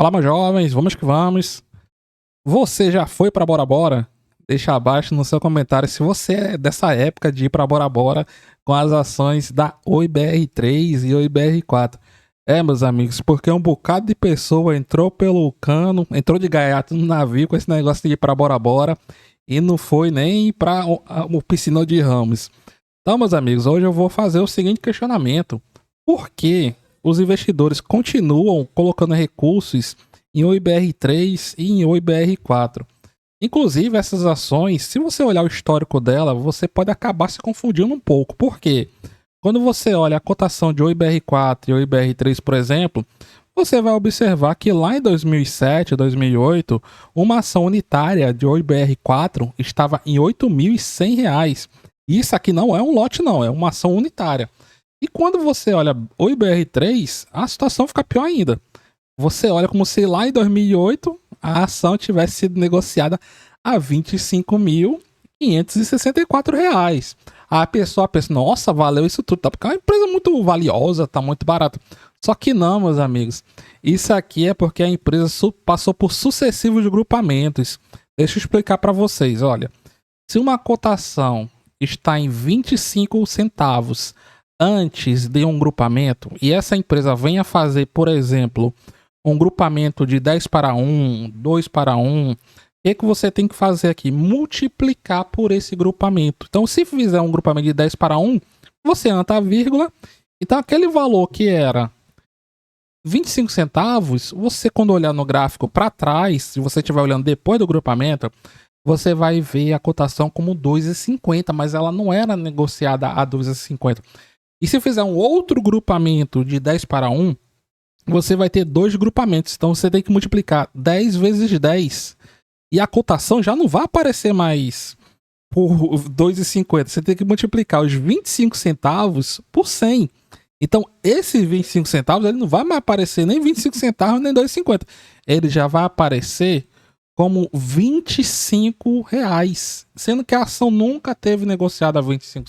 Fala, meus jovens, vamos que vamos. Você já foi pra Bora Bora? Deixa abaixo no seu comentário se você é dessa época de ir pra Bora Bora com as ações da Oi BR3 e Oi BR4. Meus amigos, porque um bocado de pessoa entrou pelo cano, entrou de gaiato no navio com esse negócio de ir pra Bora Bora e não foi nem pra o piscinão de Ramos. Então, meus amigos, hoje eu vou fazer o seguinte questionamento: por que os investidores continuam colocando recursos em OIBR3 e em OIBR4? Inclusive, essas ações, se você olhar o histórico dela, você pode acabar se confundindo um pouco. Por quê? Quando você olha a cotação de OIBR4 e OIBR3, por exemplo, você vai observar que lá em 2007, 2008, uma ação unitária de OIBR4 estava em R$ 8.100. Isso aqui não é um lote, não, é uma ação unitária. E quando você olha o IBR3, a situação fica pior ainda. Você olha como se lá em 2008 a ação tivesse sido negociada a R$ 25.564. A pessoa pensa, nossa, valeu isso tudo, tá? Porque é uma empresa muito valiosa, tá muito barata. Só que não, meus amigos. Isso aqui é porque a empresa passou por sucessivos grupamentos. Deixa eu explicar para vocês, olha. Se uma cotação está em 25 centavos antes de um grupamento, e essa empresa venha fazer, por exemplo, um grupamento de 10 para 1, 2 para 1, o que você tem que fazer aqui? Multiplicar por esse grupamento. Então, se fizer um grupamento de 10 para 1, você anda a vírgula, então aquele valor que era 25 centavos, você quando olhar no gráfico para trás, se você estiver olhando depois do grupamento, você vai ver a cotação como 2,50, mas ela não era negociada a 2,50. E se fizer um outro grupamento de 10 para 1, você vai ter dois grupamentos. Então você tem que multiplicar 10 vezes 10. E a cotação já não vai aparecer mais por 2,50. Você tem que multiplicar os 25 centavos por 100. Então esse 25 centavos ele não vai mais aparecer nem 25 centavos nem 2,50. Ele já vai aparecer como R$ 25, sendo que a ação nunca teve negociada a R$ 25.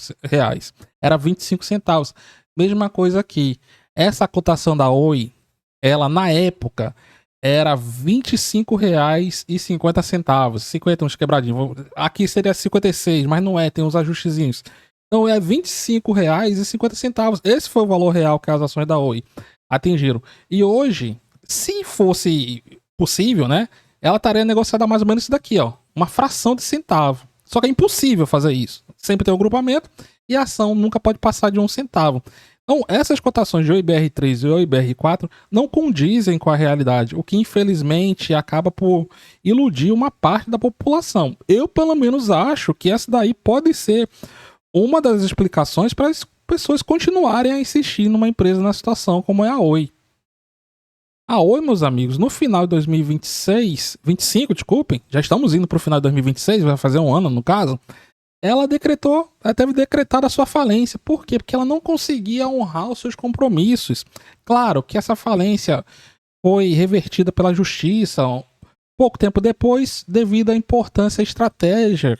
Era 25 centavos. Mesma coisa aqui. Essa cotação da Oi, ela na época era R$ 25,50. 50 uns quebradinhos. Aqui seria 56, mas não é, tem uns ajustezinhos. Então é R$ 25,50. Esse foi o valor real que as ações da Oi atingiram. E hoje, se fosse possível, né? Ela estaria negociada mais ou menos isso daqui, ó. Uma fração de centavo. Só que é impossível fazer isso. Sempre tem um grupamento e a ação nunca pode passar de 1 centavo. Então, essas cotações de OIBR3 e OIBR4 não condizem com a realidade, o que infelizmente acaba por iludir uma parte da população. Eu, pelo menos, acho que essa daí pode ser uma das explicações para as pessoas continuarem a insistir numa empresa na situação como é a Oi. A Oi, meus amigos, no final de 2026, 25, desculpem, já estamos indo para o final de 2026, vai fazer um ano no caso, ela teve decretado a sua falência. Por quê? Porque ela não conseguia honrar os seus compromissos. Claro que essa falência foi revertida pela justiça pouco tempo depois, devido à importância estratégica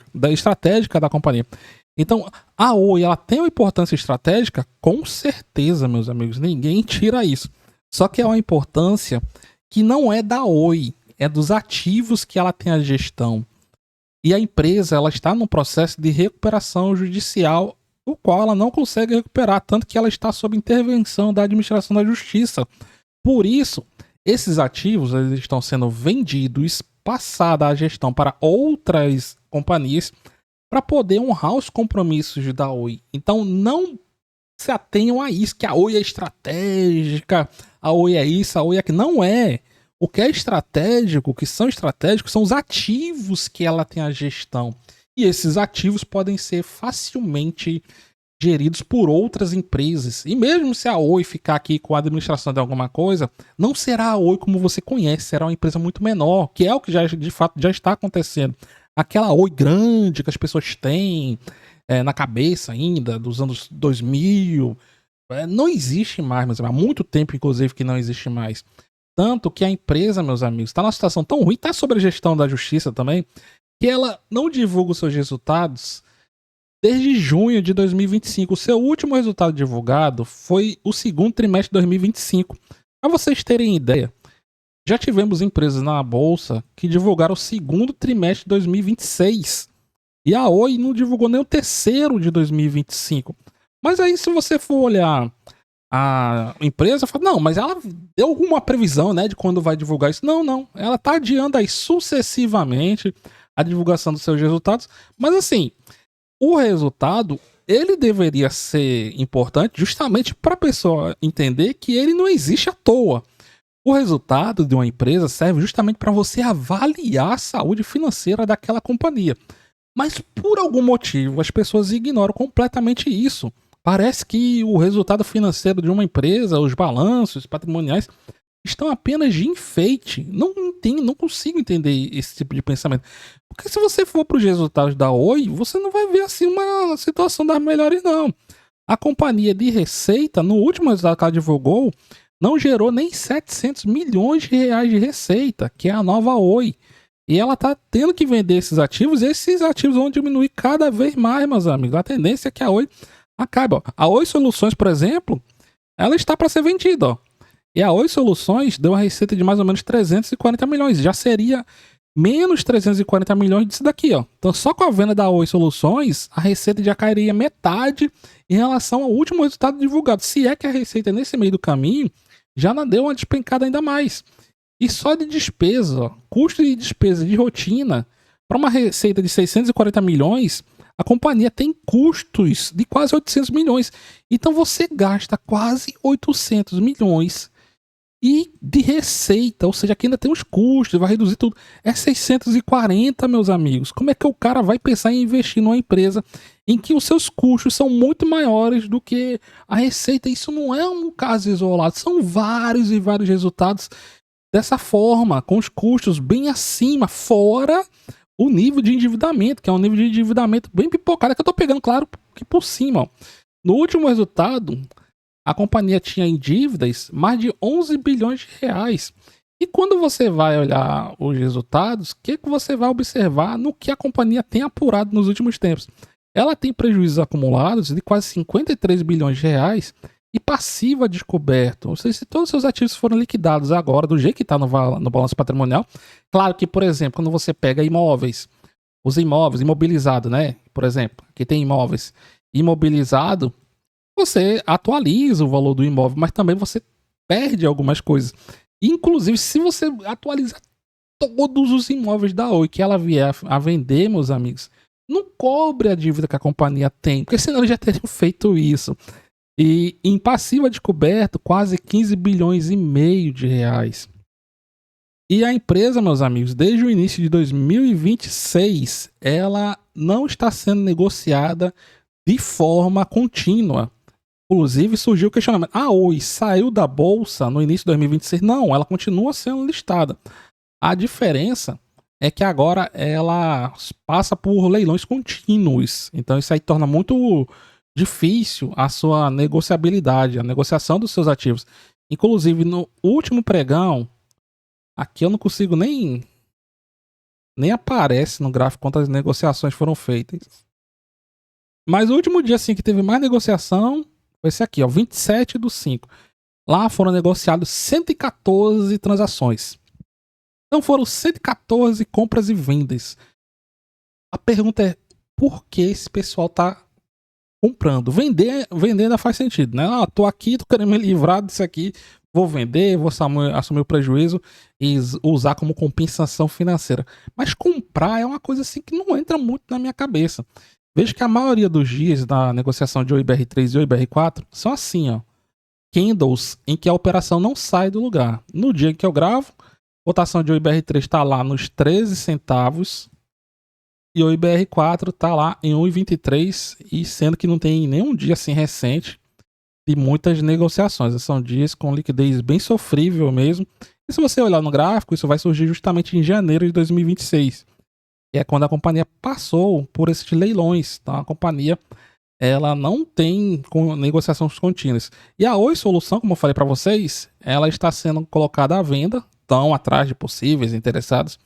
da companhia. Então, a Oi, ela tem uma importância estratégica? Com certeza, meus amigos, ninguém tira isso. Só que é uma importância que não é da Oi, é dos ativos que ela tem a gestão. E a empresa ela está num processo de recuperação judicial, o qual ela não consegue recuperar, tanto que ela está sob intervenção da administração da justiça. Por isso, esses ativos eles estão sendo vendidos, passada a gestão para outras companhias, para poder honrar os compromissos da Oi. Então não se atenham a isso, que a Oi é estratégica, a Oi é isso, a Oi é aquilo. Não é. O que é estratégico, o que são estratégicos, são os ativos que ela tem a gestão. E esses ativos podem ser facilmente geridos por outras empresas. E mesmo se a Oi ficar aqui com a administração de alguma coisa, não será a Oi como você conhece, será uma empresa muito menor, que é o que já, de fato já está acontecendo. Aquela Oi grande que as pessoas têm na cabeça ainda, dos anos 2000, não existe mais, mas há muito tempo, inclusive, que não existe mais. Tanto que a empresa, meus amigos, está numa situação tão ruim, está sob a gestão da justiça também, que ela não divulga os seus resultados desde junho de 2025. O seu último resultado divulgado foi o segundo trimestre de 2025. Para vocês terem ideia, Já tivemos empresas na bolsa que divulgaram o segundo trimestre de 2026. E a Oi não divulgou nem o terceiro de 2025. Mas aí, se você for olhar a empresa, fala, não, mas ela deu alguma previsão, né, de quando vai divulgar isso. Não, não. Ela tá adiando aí sucessivamente a divulgação dos seus resultados. Mas assim, o resultado, ele deveria ser importante justamente para a pessoa entender que ele não existe à toa. O resultado de uma empresa serve justamente para você avaliar a saúde financeira daquela companhia. Mas por algum motivo as pessoas ignoram completamente isso. Parece que o resultado financeiro de uma empresa, os balanços patrimoniais, estão apenas de enfeite. Não entendo, não consigo entender esse tipo de pensamento. Porque se você for para os resultados da Oi, você não vai ver assim uma situação das melhores, não. A companhia de receita, no último resultado que ela divulgou, não gerou nem 700 milhões de reais de receita, que é a nova Oi. E ela tá tendo que vender esses ativos, e esses ativos vão diminuir cada vez mais, meus amigos. A tendência é que a Oi acabe. Ó. A Oi Soluções, por exemplo, ela está para ser vendida. Ó. E a Oi Soluções deu uma receita de mais ou menos 340 milhões. Já seria menos 340 milhões disso daqui. Ó. Então, só com a venda da Oi Soluções, a receita já cairia metade em relação ao último resultado divulgado. Se é que a receita nesse meio do caminho já não deu uma despencada ainda mais. E só de despesa, ó, custo de despesa de rotina, para uma receita de 640 milhões, a companhia tem custos de quase 800 milhões. Então você gasta quase 800 milhões e de receita, ou seja, aqui ainda tem os custos, vai reduzir tudo. É 640, meus amigos. Como é que o cara vai pensar em investir numa empresa em que os seus custos são muito maiores do que a receita? Isso não é um caso isolado, são vários e vários resultados dessa forma, com os custos bem acima, fora o nível de endividamento, que é um nível de endividamento bem pipocado, que eu tô pegando, claro, que por cima. Ó. No último resultado, a companhia tinha em dívidas mais de 11 bilhões de reais. E quando você vai olhar os resultados, o que você vai observar no que a companhia tem apurado nos últimos tempos? Ela tem prejuízos acumulados de quase 53 bilhões de reais e passiva descoberto. Ou seja, se todos os seus ativos foram liquidados agora, do jeito que está no balanço patrimonial, claro que, por exemplo, quando você pega imóveis, os imóveis, imobilizado, né? Por exemplo, aqui tem imóveis imobilizado, você atualiza o valor do imóvel, mas também você perde algumas coisas. Inclusive, se você atualizar todos os imóveis da Oi que ela vier a vender, meus amigos, não cobre a dívida que a companhia tem, porque senão eles já teriam feito isso. E em passivo descoberto, quase 15 bilhões e meio de reais. E a empresa, meus amigos, desde o início de 2026, ela não está sendo negociada de forma contínua. Inclusive, surgiu o questionamento. A Oi saiu da bolsa no início de 2026? Não, ela continua sendo listada. A diferença é que agora ela passa por leilões contínuos. Então isso aí torna muito difícil a sua negociabilidade, a negociação dos seus ativos. Inclusive, no último pregão, aqui eu não consigo nem aparece no gráfico quantas negociações foram feitas. Mas o último dia assim que teve mais negociação foi esse aqui, ó, 27/5. Lá foram negociados 114 transações. Então foram 114 compras e vendas. A pergunta é, por que esse pessoal tá comprando? Vender ainda faz sentido, né? Ah, tô aqui, tô querendo me livrar disso aqui, vou vender, vou assumir o prejuízo e usar como compensação financeira. Mas comprar é uma coisa assim que não entra muito na minha cabeça. Veja que a maioria dos dias da negociação de OIBR3 e OIBR4 são assim, ó. Candles em que a operação não sai do lugar. No dia em que eu gravo, a cotação de OIBR3 está lá nos 13 centavos e o IBR4 está lá em 1,23, e sendo que não tem nenhum dia assim recente de muitas negociações. São dias com liquidez bem sofrível mesmo. E se você olhar no gráfico, isso vai surgir justamente em janeiro de 2026, que é quando a companhia passou por esses leilões. Então a companhia ela não tem negociações contínuas. E a Oi Solução, como eu falei para vocês, ela está sendo colocada à venda, estão atrás de possíveis interessados,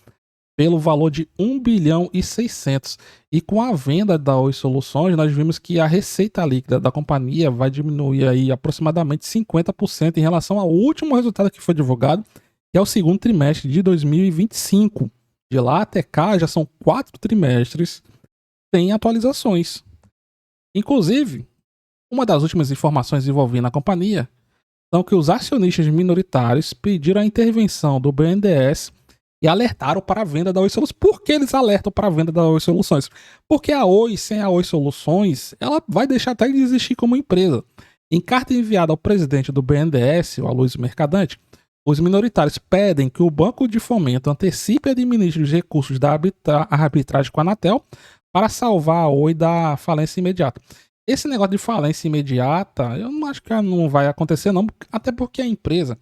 pelo valor de 1 bilhão e 600. E com a venda da Oi Soluções, nós vimos que a receita líquida da companhia vai diminuir aí aproximadamente 50% em relação ao último resultado que foi divulgado, que é o segundo trimestre de 2025. De lá até cá já são 4 trimestres sem atualizações. Inclusive, uma das últimas informações envolvendo a companhia são que os acionistas minoritários pediram a intervenção do BNDES e alertaram para a venda da Oi Soluções. Por que eles alertam para a venda da Oi Soluções? Porque a Oi, sem a Oi Soluções, ela vai deixar até de existir como empresa. Em carta enviada ao presidente do BNDES, o Aloysio Mercadante, os minoritários pedem que o Banco de Fomento antecipe e administre os recursos da arbitragem com a Anatel para salvar a Oi da falência imediata. Esse negócio de falência imediata, eu não acho que não vai acontecer não, até porque a empresa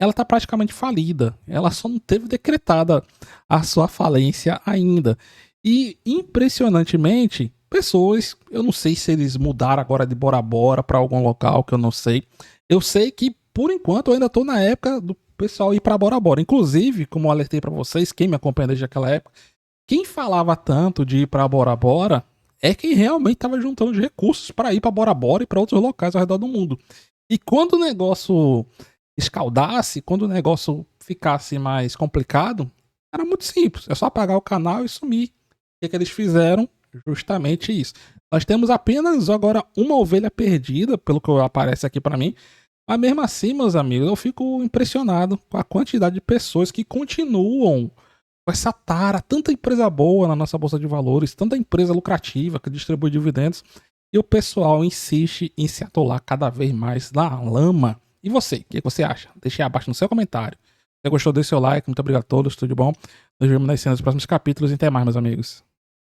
ela está praticamente falida. Ela só não teve decretada a sua falência ainda. E, impressionantemente, pessoas, eu não sei se eles mudaram agora de Bora Bora para algum local que eu não sei. Eu sei que, por enquanto, eu ainda estou na época do pessoal ir para Bora Bora. Inclusive, como eu alertei para vocês, quem me acompanha desde aquela época, quem falava tanto de ir para Bora Bora é quem realmente estava juntando os recursos para ir para Bora Bora e para outros locais ao redor do mundo. E quando o negócio escaldasse, quando o negócio ficasse mais complicado, era muito simples. É só apagar o canal e sumir. O que eles fizeram? Justamente isso. Nós temos apenas agora uma ovelha perdida, pelo que aparece aqui para mim. Mas mesmo assim, meus amigos, eu fico impressionado com a quantidade de pessoas que continuam com essa tara, tanta empresa boa na nossa bolsa de valores, tanta empresa lucrativa que distribui dividendos, e o pessoal insiste em se atolar cada vez mais na lama. E você, o que você acha? Deixe aí abaixo no seu comentário. Se você gostou, deixe seu like. Muito obrigado a todos, tudo de bom. Nos vemos nas cenas dos próximos capítulos e até mais, meus amigos.